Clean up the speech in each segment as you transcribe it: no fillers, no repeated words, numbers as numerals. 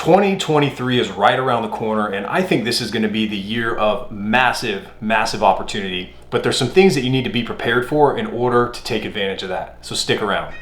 2023 is right around the corner, and I think this is going to be the year of massive opportunity, but there's some things that you need to be prepared for in order to take advantage of that. So stick around.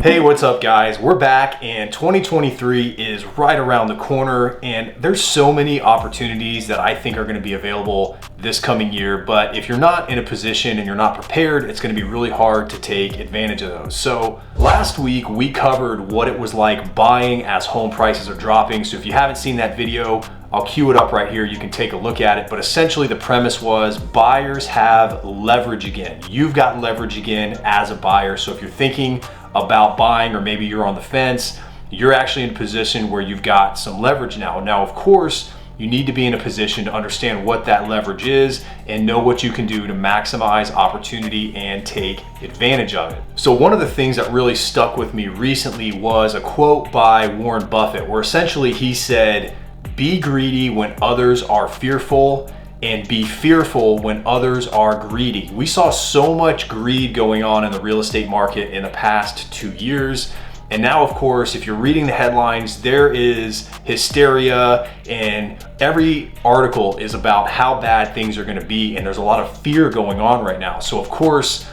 Hey, what's up guys? We're back and 2023 is right around the corner, and there's so many opportunities that I think are going to be available this coming year, but if you're not in a position and you're not prepared, it's going to be really hard to take advantage of those. So last week we covered what it was like buying as home prices are dropping. So if you haven't seen that video, I'll cue it up right here. You can take a look at it. But essentially the premise was buyers have leverage again. You've got leverage again as a buyer. So if you're thinking about buying, or maybe you're on the fence, you're actually in a position where you've got some leverage now. Now, of course, you need to be in a position to understand what that leverage is and know what you can do to maximize opportunity and take advantage of it. So one of the things that really stuck with me recently was a quote by Warren Buffett, where essentially he said, "Be greedy when others are fearful, and be fearful when others are greedy." We saw so much greed going on in the real estate market in the past 2 years. And now, of course, if you're reading the headlines, there is hysteria, and every article is about how bad things are going to be. And there's a lot of fear going on right now. So of course,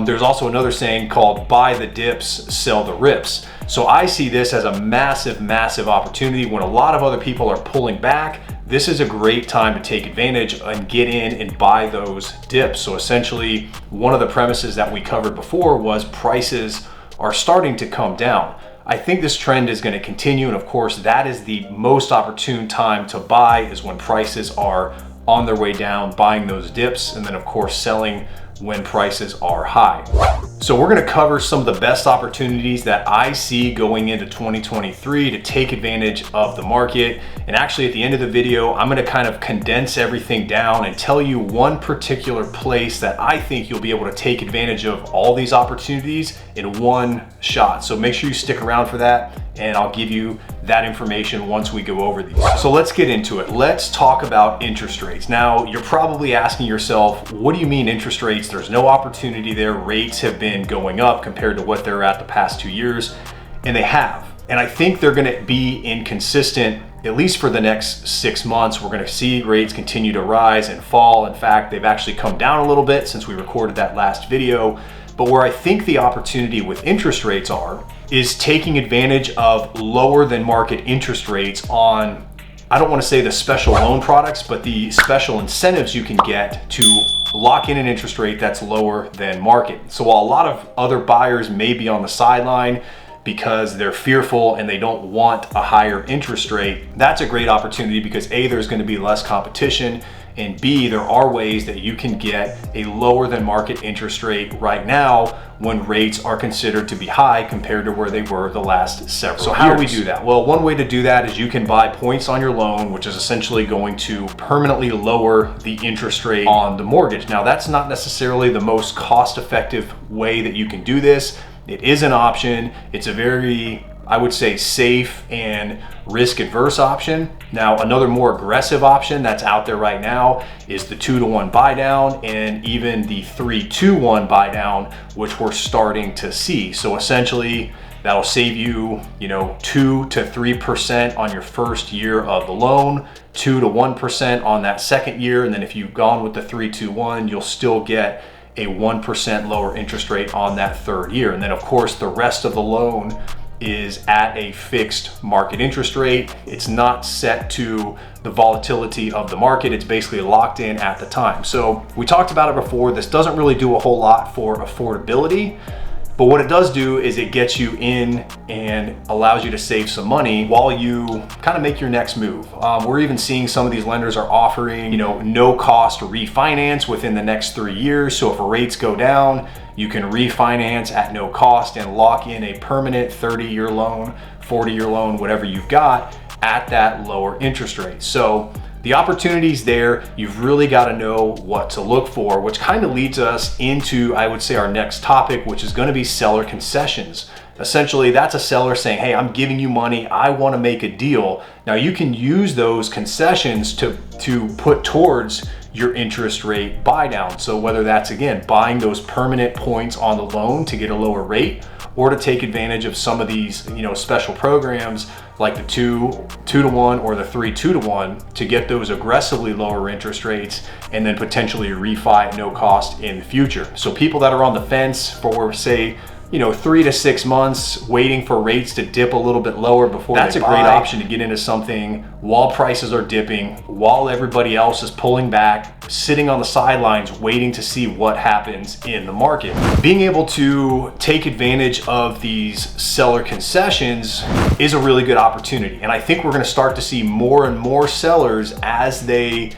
there's also another saying called buy the dips, sell the rips. So I see this as a massive opportunity. When a lot of other people are pulling back, this is a great time to take advantage and get in and buy those dips. So essentially, one of the premises that we covered before was prices are starting to come down. I think this trend is going to continue, and of course, that is the most opportune time to buy, is when prices are on their way down, buying those dips, and then of course selling when prices are high. So we're going to cover some of the best opportunities that I see going into 2023 to take advantage of the market. And actually at the end of the video, I'm going to kind of condense everything down and tell you one particular place that I think you'll be able to take advantage of all these opportunities in one shot. So make sure you stick around for that, and I'll give you that information once we go over these. So let's get into it. Let's talk about interest rates. Now, you're probably asking yourself, what do you mean interest rates? There's no opportunity there. Rates have been going up compared to what they're at the past 2 years, and they have. And I think they're gonna be inconsistent, at least for the next 6 months. We're gonna see rates continue to rise and fall. In fact, they've actually come down a little bit since we recorded that last video. But where I think the opportunity with interest rates is taking advantage of lower than market interest rates on, I don't want to say the special loan products, but the special incentives you can get to lock in an interest rate that's lower than market. So while a lot of other buyers may be on the sideline because they're fearful and they don't want a higher interest rate, that's a great opportunity because A, there's going to be less competition, and B, there are ways that you can get a lower than market interest rate right now when rates are considered to be high compared to where they were the last several years. So how do we do that? Well, one way to do that is you can buy points on your loan, which is essentially going to permanently lower the interest rate on the mortgage. Now, that's not necessarily the most cost-effective way that you can do this. It is an option. It's a very, I would say, safe and risk-adverse option. Now, another more aggressive option that's out there right now is the 2-to-1 buy down, and even the 3-2-1 buy down, which we're starting to see. So essentially, that'll save you, 2 to 3% on your first year of the loan, 2 to 1% on that second year, and then if you've gone with the 3-2-1, you'll still get a 1% lower interest rate on that third year. And then of course, the rest of the loan is at a fixed market interest rate. It's not set to the volatility of the market. It's basically locked in at the time. So we talked about it before. This doesn't really do a whole lot for affordability, but what it does do is it gets you in and allows you to save some money while you kind of make your next move. We're even seeing some of these lenders are offering, no cost refinance within the next 3 years. So if rates go down, you can refinance at no cost and lock in a permanent 30-year loan, 40-year loan, whatever you've got, at that lower interest rate. So the opportunity's there. You've really got to know what to look for, which kind of leads us into, I would say, our next topic, which is going to be seller concessions. Essentially, that's a seller saying, hey, I'm giving you money, I want to make a deal. Now you can use those concessions to put towards your interest rate buy down. So whether that's, again, buying those permanent points on the loan to get a lower rate, or to take advantage of some of these, special programs like the 2-to-1 or the 3-2-to-1 to get those aggressively lower interest rates and then potentially refi at no cost in the future. So people that are on the fence for, say, 3 to 6 months waiting for rates to dip a little bit lower before that's a great option to get into something while prices are dipping, while everybody else is pulling back, sitting on the sidelines waiting to see what happens in the market. Being able to take advantage of these seller concessions is a really good opportunity. And I think we're going to start to see more and more sellers as they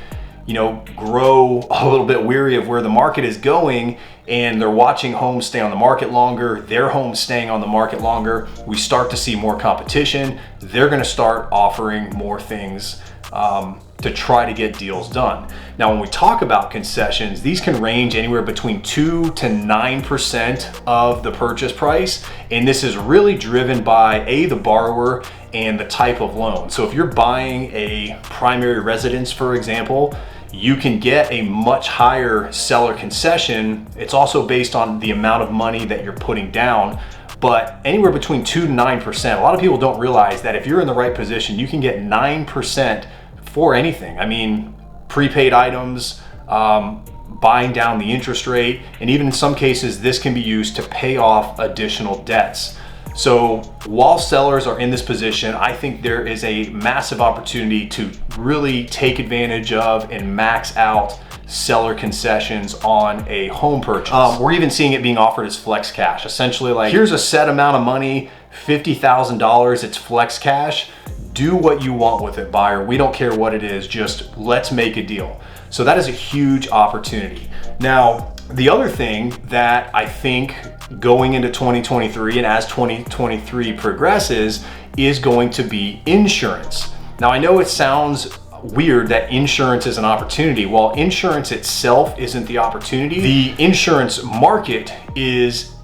grow a little bit weary of where the market is going, and they're watching homes stay on the market longer, their homes staying on the market longer. We start to see more competition. They're going to start offering more things to try to get deals done. Now, when we talk about concessions, these can range anywhere between 2 to 9% of the purchase price. And this is really driven by the borrower and the type of loan. So if you're buying a primary residence, for example, you can get a much higher seller concession. It's also based on the amount of money that you're putting down, but anywhere between 2 to 9%. A lot of people don't realize that if you're in the right position, you can get 9% for anything. I mean, prepaid items, buying down the interest rate, and even in some cases, this can be used to pay off additional debts. So while sellers are in this position, I think there is a massive opportunity to really take advantage of and max out seller concessions on a home purchase. We're even seeing it being offered as flex cash. Essentially, like, here's a set amount of money, $50,000, it's flex cash. Do what you want with it, buyer. We don't care what it is, just let's make a deal. So that is a huge opportunity. Now, the other thing that I think going into 2023 and as 2023 progresses is going to be insurance. Now, I know it sounds weird that insurance is an opportunity. While insurance itself isn't the opportunity, the insurance market is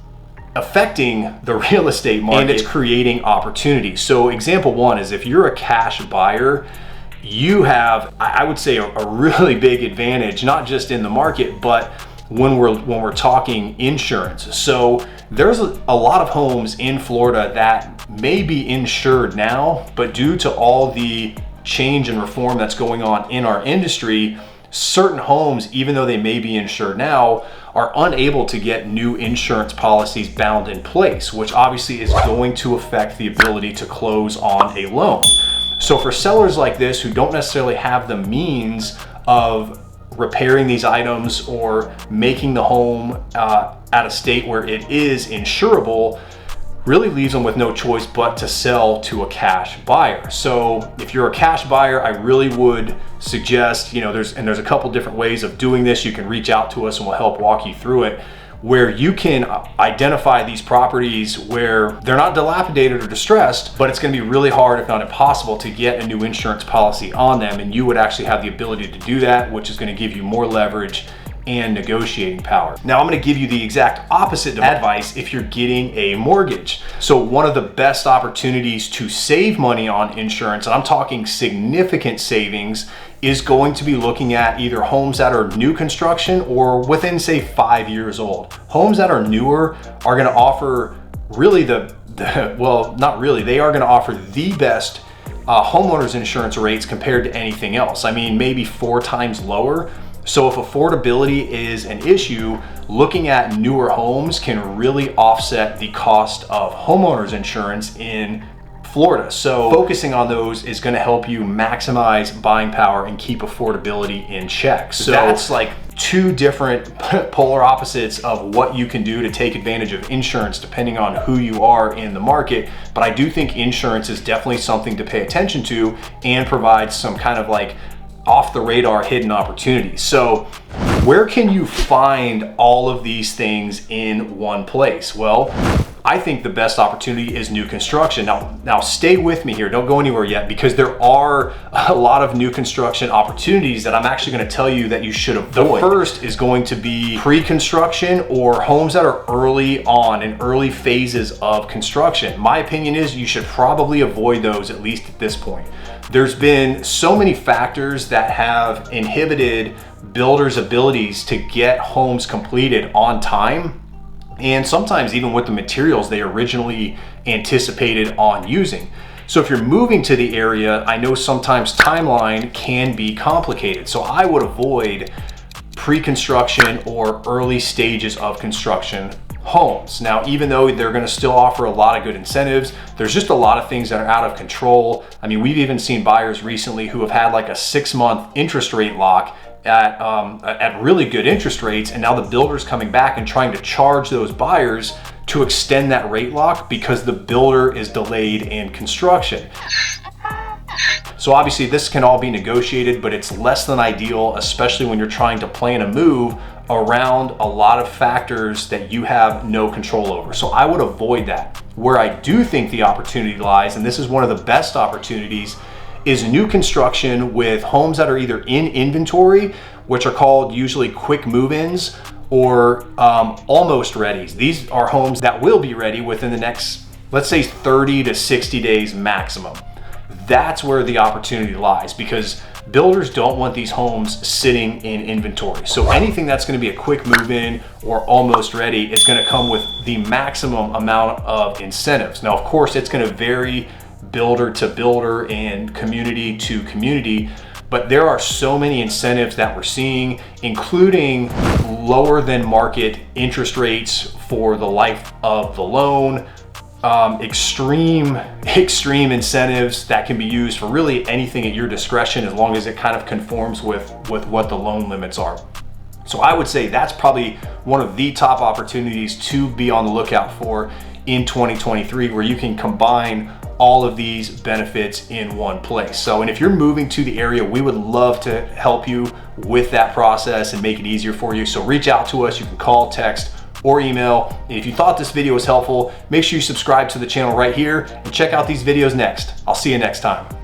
affecting the real estate market and it's creating opportunities. So example one is if you're a cash buyer, you have, I would say, a really big advantage, not just in the market, but when we're talking insurance. So there's a lot of homes in Florida that may be insured now, but due to all the change and reform that's going on in our industry, certain homes, even though they may be insured now, are unable to get new insurance policies bound in place, which obviously is going to affect the ability to close on a loan. So for sellers like this who don't necessarily have the means of repairing these items or making the home at a state where it is insurable, really leaves them with no choice but to sell to a cash buyer. So if you're a cash buyer, I really would suggest, there's a couple different ways of doing this. You can reach out to us and we'll help walk you through it, where you can identify these properties where they're not dilapidated or distressed, but it's gonna be really hard, if not impossible, to get a new insurance policy on them. And you would actually have the ability to do that, which is gonna give you more leverage and negotiating power. Now, I'm gonna give you the exact opposite of advice if you're getting a mortgage. So one of the best opportunities to save money on insurance, and I'm talking significant savings, is going to be looking at either homes that are new construction or within, say, 5 years old. Homes that are newer are gonna offer really well, not really, they are gonna offer the best homeowners insurance rates compared to anything else. I mean, maybe 4 times lower. So if affordability is an issue, looking at newer homes can really offset the cost of homeowners insurance in Florida. So focusing on those is going to help you maximize buying power and keep affordability in check. So that's like 2 different polar opposites of what you can do to take advantage of insurance depending on who you are in the market. But I do think insurance is definitely something to pay attention to and provides some kind of like off the radar hidden opportunities. So where can you find all of these things in one place? Well, I think the best opportunity is new construction. Now stay with me here, don't go anywhere yet, because there are a lot of new construction opportunities that I'm actually gonna tell you that you should avoid. The first is going to be pre-construction or homes that are early on in early phases of construction. My opinion is you should probably avoid those, at least at this point. There's been so many factors that have inhibited builders' abilities to get homes completed on time, and sometimes even with the materials they originally anticipated on using. So if you're moving to the area, I know sometimes timeline can be complicated. So I would avoid pre-construction or early stages of construction homes. Now, even though they're going to still offer a lot of good incentives, there's just a lot of things that are out of control. I mean, we've even seen buyers recently who have had like a 6-month interest rate lock at really good interest rates, and now the builder's coming back and trying to charge those buyers to extend that rate lock because the builder is delayed in construction. So obviously this can all be negotiated, but it's less than ideal, especially when you're trying to plan a move around a lot of factors that you have no control over. So I would avoid that. Where I do think the opportunity lies, and this is one of the best opportunities, is new construction with homes that are either in inventory, which are called usually quick move-ins, or almost ready. These are homes that will be ready within the next, let's say 30 to 60 days maximum. That's where the opportunity lies, because builders don't want these homes sitting in inventory. So anything that's going to be a quick move-in or almost ready is going to come with the maximum amount of incentives. Now, of course, it's going to vary builder to builder and community to community, but there are so many incentives that we're seeing, including lower than market interest rates for the life of the loan, extreme incentives that can be used for really anything at your discretion, as long as it kind of conforms with what the loan limits are. So I would say that's probably one of the top opportunities to be on the lookout for in 2023, where you can combine all of these benefits in one place. So, and if you're moving to the area, we would love to help you with that process and make it easier for you. So reach out to us. You can call, text, or email. And if you thought this video was helpful, make sure you subscribe to the channel right here and check out these videos next. I'll see you next time.